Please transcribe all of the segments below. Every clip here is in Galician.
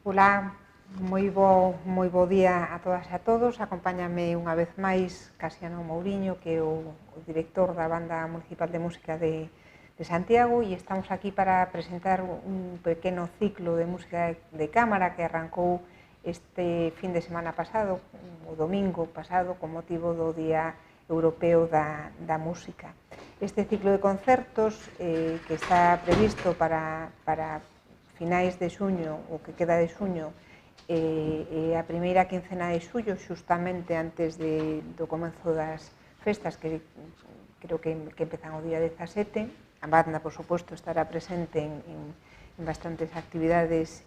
Olá, moi bo día a todas e a todos. Acompáñame unha vez máis Casiano Mouriño, que é o director da Banda Municipal de Música de Santiago, e estamos aquí para presentar un pequeno ciclo de música de cámara que arrancou este fin de semana pasado, o domingo pasado, con motivo do Día Europeo da Música. Este ciclo de concertos que está previsto para finais de xuño, o que queda de xuño, a primeira quincena de xullo, xustamente antes do comenzo das festas, que creo que empezan o día 17. A banda, por suposto, estará presente en bastantes actividades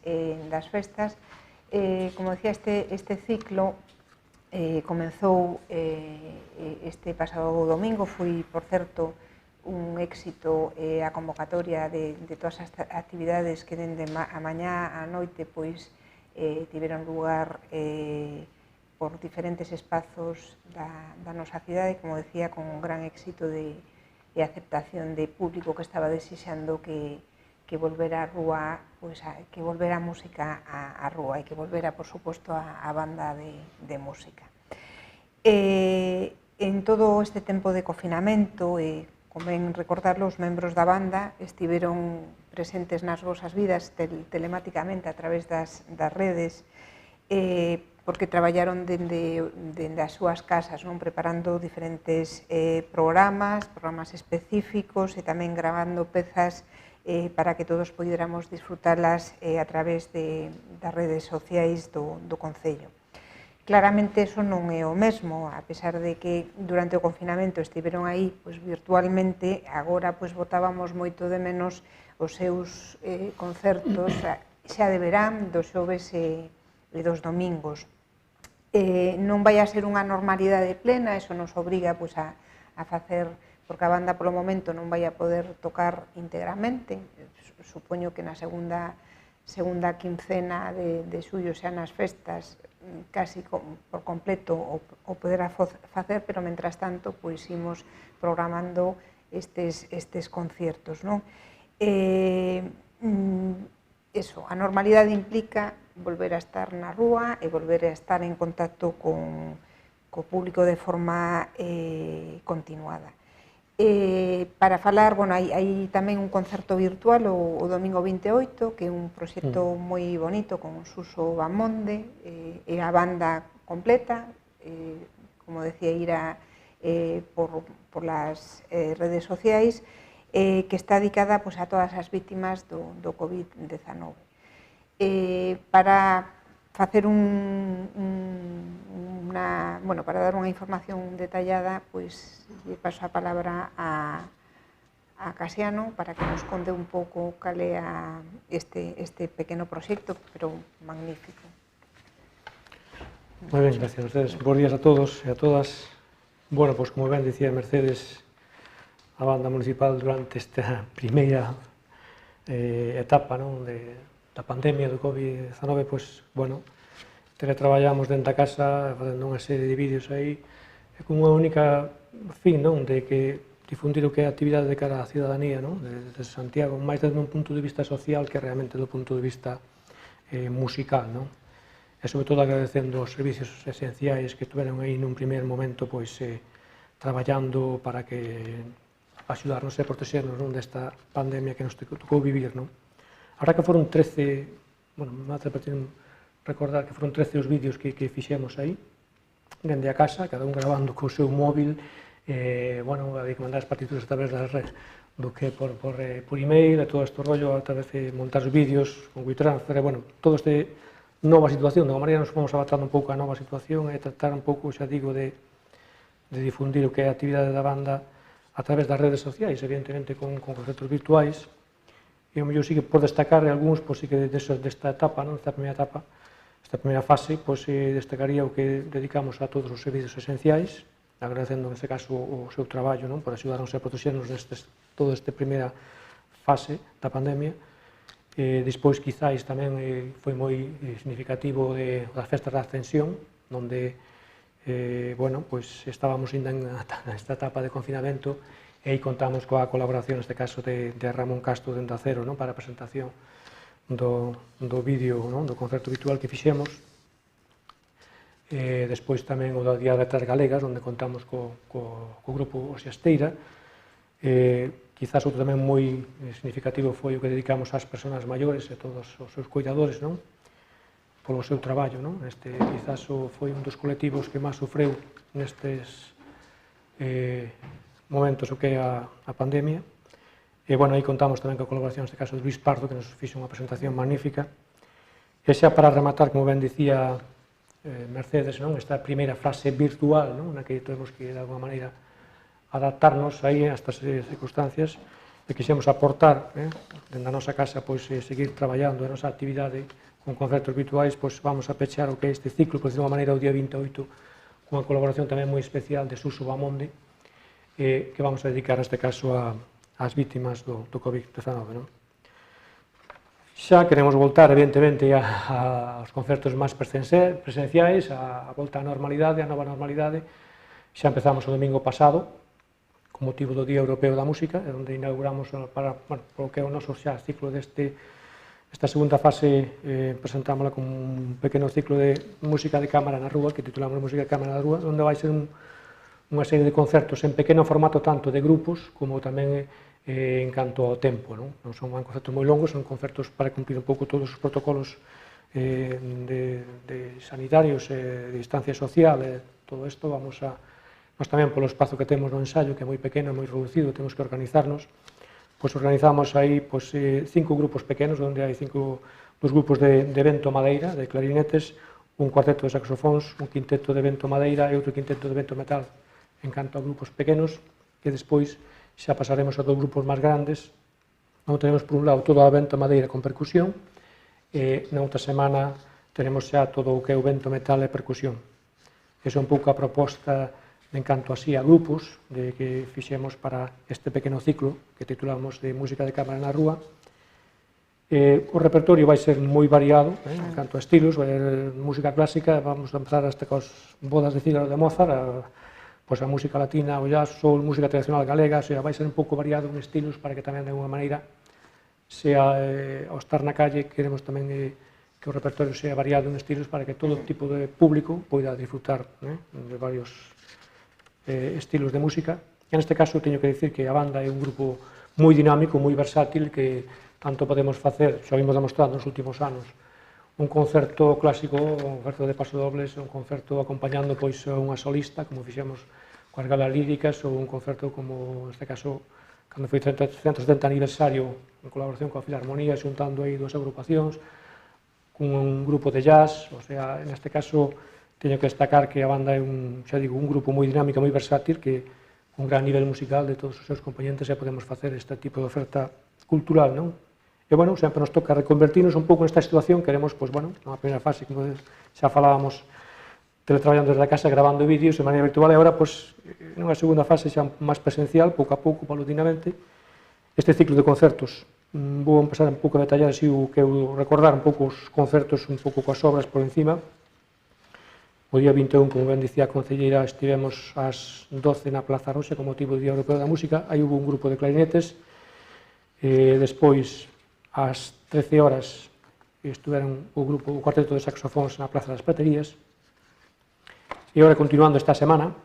das festas. Como decía, este ciclo comenzou este pasado domingo. Foi, por certo, un éxito a convocatoria de todas as actividades que dende a mañá a noite pois tiveron lugar por diferentes espazos da nosa cidade, como decía, con un gran éxito de aceptación de público que estaba desexando que volvera a rúa, pois que volvera a música á rúa e que volvera, por suposto, a banda de música. En todo este tempo de confinamento, convén recordar, os membros da banda estiveron presentes nas vosas vidas telemáticamente a través das redes, porque traballaron dende as súas casas, preparando diferentes programas específicos e tamén gravando pezas para que todos poderamos disfrutarlas a través das redes sociais do Concello. Claramente eso non é o mesmo, a pesar de que durante o confinamento estiveron aí virtualmente. Agora botábamos moito de menos os seus concertos xa de verán, dos xoves e dos domingos. Non vai a ser unha normalidade plena, eso nos obriga a facer, porque a banda polo momento non vai a poder tocar íntegramente. Supoño que na segunda quincena de xullo, xa nas festas, casi por completo o poderá facer, pero mentras tanto imos programando estes conciertos. A normalidade implica volver a estar na rúa e volver a estar en contacto co público de forma continuada. Para falar, hai tamén un concerto virtual o domingo 28, que é un proxecto moi bonito con Suso Bamonde e a banda completa, como decía Ira, por las redes sociais, que está dedicada a todas as vítimas do COVID-19. Para facer para dar unha información detallada, lle paso a palabra a Casiano para que nos conte un pouco cal é este pequeno proxecto, pero magnífico. Moi ben, gracias a ustedes. Bos días a todos e a todas. Bueno, pois como ben dicía Mercedes, a banda municipal durante esta primeira etapa da pandemia do COVID-19, teletraballamos dentro da casa facendo unha serie de vídeos aí con unha única fin de que difundir o que é a actividade de cara á ciudadanía de Santiago, máis desde un punto de vista social que realmente do punto de vista musical, e sobre todo agradecendo os servicios esenciais que estuveron aí nun primer momento traballando para que axudarnos e protexernos desta pandemia que nos tocou vivir. Ahora que foron 13, me atrevo recordar que foron 13 os vídeos que fixemos aí, dende a casa, cada un gravando co seu móvil, había que mandar as partituras a través do que por email, e todo este rollo, a través de montar os vídeos con WeTransfer, todo este nova situación. De alguma maneira nos fomos adaptando un pouco a nova situación e tratar un pouco, xa digo, de difundir o que é a actividade da banda a través das redes sociais, evidentemente con concertos virtuais. E o mellor sí que por destacar algúns, sí que desta etapa, desta primeira etapa, esta primeira fase, destacaría o que dedicamos a todos os servicios esenciais, agradecendo neste caso o seu traballo por axudarnos a protexernos toda esta primeira fase da pandemia. Despois, quizáis, tamén foi moi significativo das festas da Ascensión, onde estábamos ainda nesta etapa de confinamento e aí contamos coa colaboración, neste caso, de Ramón Castro de Onda Cero para a presentación do vídeo, do concerto virtual que fixemos. Despois tamén o do Día das Letras Galegas, onde contamos co grupo Osiasteira. Quizás outro tamén moi significativo foi o que dedicamos ás persoas maiores e todos os seus cuidadores, polo seu traballo. Quizás foi un dos colectivos que máis sofreu nestes momentos o que é a pandemia. E, bueno, aí contamos tamén coa colaboración, neste caso, de Luís Pardo, que nos fixe unha presentación magnífica. E xa para rematar, como ben dicía Mercedes, esta primeira fase virtual, na que temos que, de alguma maneira, adaptarnos aí a estas circunstancias, e quixemos aportar, dentro da nosa casa, seguir traballando a nosa actividade con concertos virtuais, vamos a pechar o que é este ciclo, por decirlo de unha maneira, o día 28, cunha colaboración tamén moi especial de Suso Bamonde, que vamos a dedicar, neste caso, ás vítimas do COVID-19. Xa queremos voltar, evidentemente, aos concertos máis presenciais, a volta á normalidade, a nova normalidade. Xa empezamos o domingo pasado, con motivo do Día Europeo da Música, onde inauguramos para o que é o noso xa ciclo esta segunda fase, presentámola con un pequeno ciclo de música de cámara na rúa, que titulamos Música de cámara na rúa, onde vai ser unha serie de concertos en pequeno formato, tanto de grupos como tamén en canto ao tempo. Non son concertos moi longos, son concertos para cumprir un pouco todos os protocolos sanitarios, de distancia social, todo isto. Nós tamén, polo espazo que temos no ensaio, que é moi pequeno, moi reducido, temos que organizarnos. Organizamos aí 5 grupos pequenos, onde hai 2 grupos de vento madeira, de clarinetes, un cuarteto de saxofóns, un quinteto de vento madeira e outro quinteto de vento metal, en canto a grupos pequenos, que despois xa pasaremos a 2 grupos máis grandes, onde tenemos por un lado todo a vento madeira con percusión, e na outra semana tenemos xa todo o que é o vento metal e percusión. Esa é un pouco a proposta en canto así a grupos que fixemos para este pequeno ciclo que titulamos de Música de Cámara na Rúa. O repertorio vai ser moi variado en canto a estilos, vai haber música clásica, vamos a empezar hasta cos bodas de Fígaro de Mozart, a música latina, o jazz, soul, música tradicional galega, vai ser un pouco variado en estilos para que tamén de alguma maneira ao estar na calle queremos tamén que o repertorio sea variado en estilos para que todo tipo de público poida disfrutar de varios estilos de música. En este caso teño que dicir que a banda é un grupo moi dinámico, moi versátil, que tanto podemos facer, xa vimos demostrado nos últimos anos, un concerto clásico, un concerto de pasodobles, un concerto acompañando a unha solista, como fixemos coas galas líricas, ou un concerto como, neste caso, cando foi 170 aniversario, en colaboración coa Filarmonía, xuntando aí 2 agrupacións, cun grupo de jazz. Neste caso, teño que destacar que a banda é un grupo moi dinámico, moi versátil, que un gran nivel musical de todos os seus componentes e podemos facer este tipo de oferta cultural, non? E, sempre nos toca reconvertirnos un pouco nesta situación, queremos, na primeira fase, como xa falábamos, teletraballando desde a casa, grabando vídeos de maneira virtual, e agora, nunha segunda fase xa máis presencial, pouco a pouco, paulatinamente, este ciclo de concertos. Vou empezar un pouco a detallar, así, o que eu recordar un pouco os concertos, un pouco coas obras por encima. O día 21, como ben dicía a concelleira, estivemos ás 12 na Plaza Roxa con motivo do Día Europeo da Música. Aí hubo un grupo de clarinetes, despois, ás 13 horas, estuveron o cuarteto de saxofóns na Plaza das Praterías. E agora, continuando esta semana,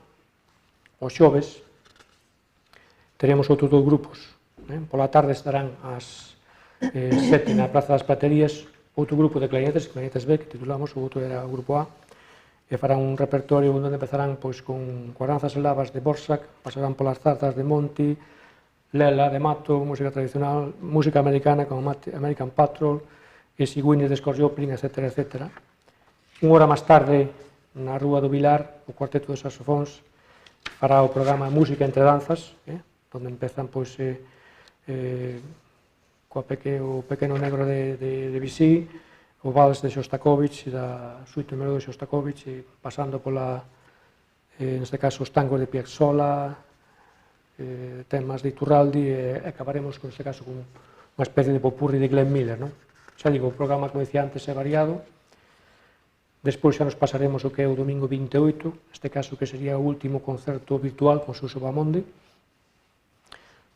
os xoves, teremos outros 2 grupos. Pola tarde estarán ás 7 na Plaza das Praterías outro grupo de clarinetes B, que titulamos, o outro era o grupo A, e farán un repertorio onde empezarán con Danzas Eslavas de Borsak, pasarán polas zarzas de Monti, Lela de Mato, música tradicional, música americana con American Patrol, e Sigüines de Scorjoplin, etc. Unha hora máis tarde, na Rúa do Vilar, o cuarteto de saxofóns fará o programa Música entre danzas, onde empezan co Pequeno Negro de Debussy, o Vals de Shostakovich, da suite número de Shostakovich, pasando neste caso, os tangos de Piazzolla, temas de Iturralde, e acabaremos, neste caso, con unha especie de popurri de Glenn Miller. Xa digo, o programa, como dicía antes, é variado. Despois xa nos pasaremos o que é o domingo 28, neste caso que sería o último concerto virtual con Suso Bamonde,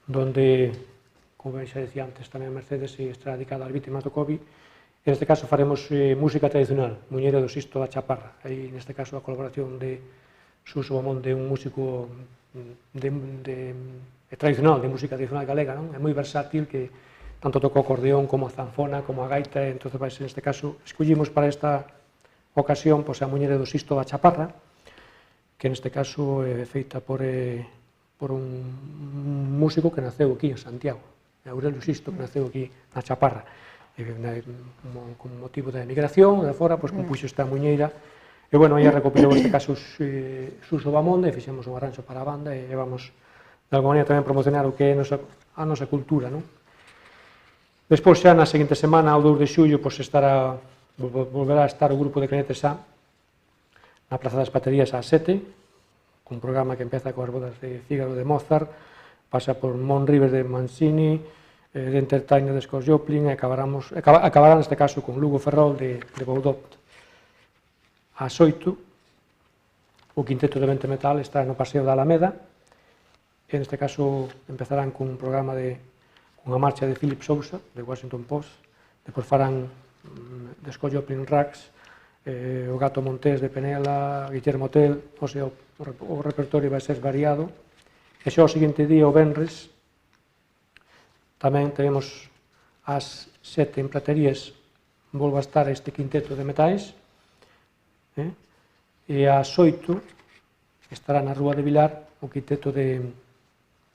donde como ben xa decía antes, tamén a Mercedes estará dedicada ás vítimas do COVID. En este caso faremos música tradicional, Muñeira do Sisto da Chaparra. Aí, neste caso, a colaboración de Suso Bamonde, un músico tradicional, de música tradicional galega, non? É moi versátil, que tanto toca o acordeón como a zanfona, como a gaita, e entón, neste caso, escollimos para esta ocasión a Muñeira do Sisto da Chaparra, que neste caso é feita por un músico que naceu aquí en Santiago, Aurelio Sisto, que naceu aquí na Chaparra. Con motivo da emigración, de fora, compuxo esta muñeira, e, bueno, aí recopilou, neste caso, Suso Bamonde, e fixemos un arranxo para a banda, e vamos, de alguma maneira, tamén promocionar o que é a nosa cultura, non? Despois, xa na seguinte semana, o 2 de xullo, volverá a estar o grupo de Clarinetes A na Praza das Baterías ás 7, cun programa que empeza coas bodas de Fígaro de Mozart, pasa por Mon River de Mancini, de Entertainer de Scott Joplin, e acabará neste caso con Lugo Ferrol de Baudot. Ás 8, o quinteto de Vento Metal está no Paseo da Alameda, e neste caso empezarán cun programa cunha marcha de Philip Sousa, de Washington Post, depois farán de Scott Joplin Rags, o Gato Montés de Penela, Guillermo Tell, o sea, o repertorio vai ser variado. E xa o seguinte día, o venres, tamén teremos ás 7 en Praterías, volva a estar este quinteto de metais, e ás 8 estará na Rúa de Vilar o quinteto de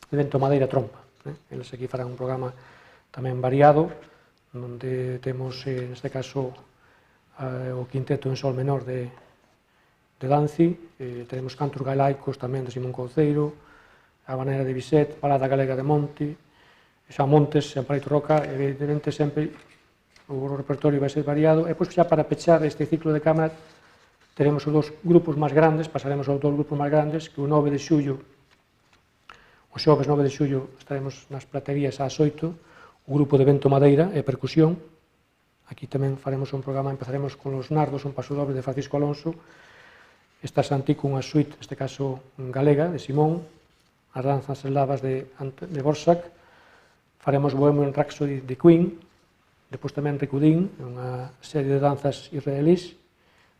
Vento Madeira Trompa. Eles aquí farán un programa tamén variado, onde temos, neste caso, o quinteto en sol menor de Danci, teremos cantos galaicos tamén de Simón Couceiro, a Habanera de Bizet, Balada Galega de Monti, xa Montes, xa Paraito Roca, evidentemente sempre o repertorio vai ser variado, e pois xa para pechar este ciclo de cámara teremos os dos grupos máis grandes, pasaremos aos dos grupos máis grandes, que o 9 de xullo, o xoves 9 de xullo estaremos nas Praterías ás 8, o grupo de Vento Madeira e Percusión, aquí tamén faremos un programa, empezaremos con Los Nardos, un paso doble de Francisco Alonso, está Santico, unha suite, neste caso galega, de Simón, as danzas eslavas de Borsak, faremos Bohemian Rhapsody de Queen, depois tamén Ricudín, unha serie de danzas israelís,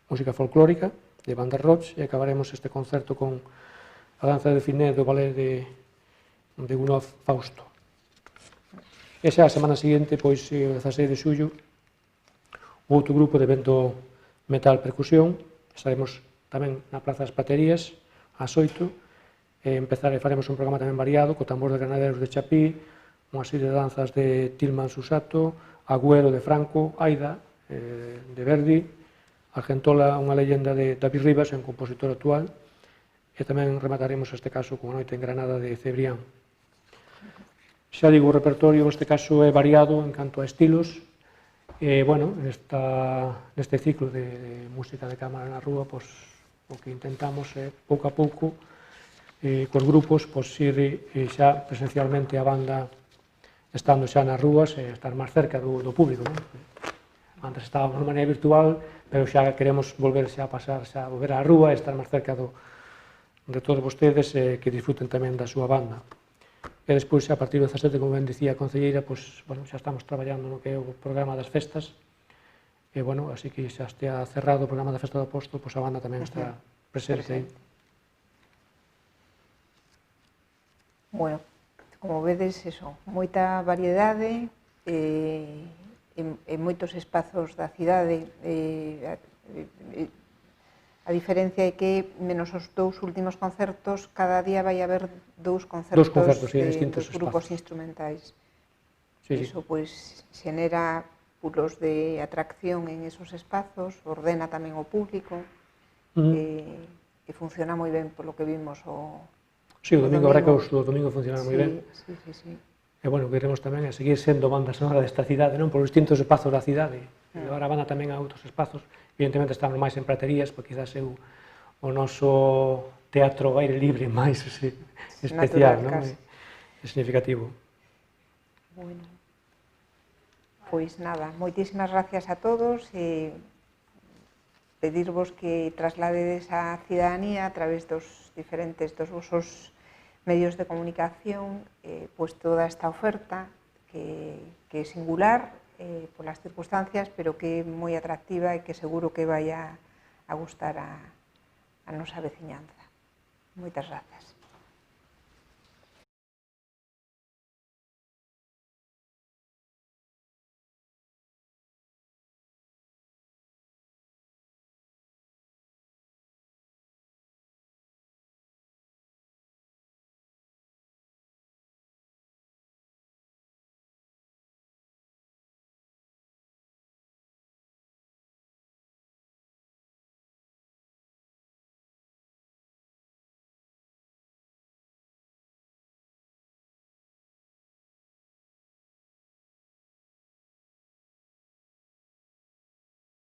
música folclórica de Banda Roch, e acabaremos este concerto con a danza de Finet do ballet de Gunov Fausto. E xa a semana seguinte, pois, o 16 de xullo, outro grupo de Vento Metal Percusión, estaremos tamén na Praza das Baterías ás 8, e faremos un programa tamén variado, co Tambor de Granaderos de Chapí, unha serie de danzas de Tilman Susato, Agüero de Franco, Aida de Verdi, Argentola, unha leyenda de David Rivas, un compositor actual, e tamén remataremos este caso con a Noite en Granada de Cebrián. Xa digo, o repertorio neste caso é variado en canto a estilos, e, bueno, neste ciclo de música de cámara na rúa, o que intentamos é, pouco a pouco, cos grupos, ir xa presencialmente a banda estando xa nas rúas e estar máis cerca do público. Antes estábamos de maneira virtual, pero xa queremos volver xa a pasar, xa a volver á rúa e estar máis cerca de todos vostedes e que disfruten tamén da súa banda. E despois, a partir do 17, como ben dicía a concelleira, xa estamos traballando no que é o programa das festas, e, bueno, así que xa estea cerrado o programa da Festa do Apóstol, a banda tamén está presente aí. Bueno, como vedes, moita variedade e moitos espazos da cidade. A diferencia é que, menos os dous últimos concertos, cada día vai haber dous concertos dos grupos instrumentais. Iso, pois, xenera pulos de atracción en esos espazos, ordena tamén o público, e funciona moi ben polo que vimos o Sí, o domingo, habrá que o domingo funciona moi ben. Sí. E, bueno, queremos tamén seguir sendo banda sonora desta cidade, non? Por os distintos espazos da cidade. Levar a banda tamén a outros espazos. Evidentemente estamos máis en Praterías, porque quizás é o noso teatro ao aire libre máis especial, non? É significativo. Bueno, pois nada, moitísimas gracias a todos e pedirvos que trasladedes á cidadanía a través dos vosos medios de comunicación, pois toda esta oferta que é singular polas circunstancias, pero que é moi atractiva e que seguro que vai a gustar a nosa veciñanza. Moitas grazas.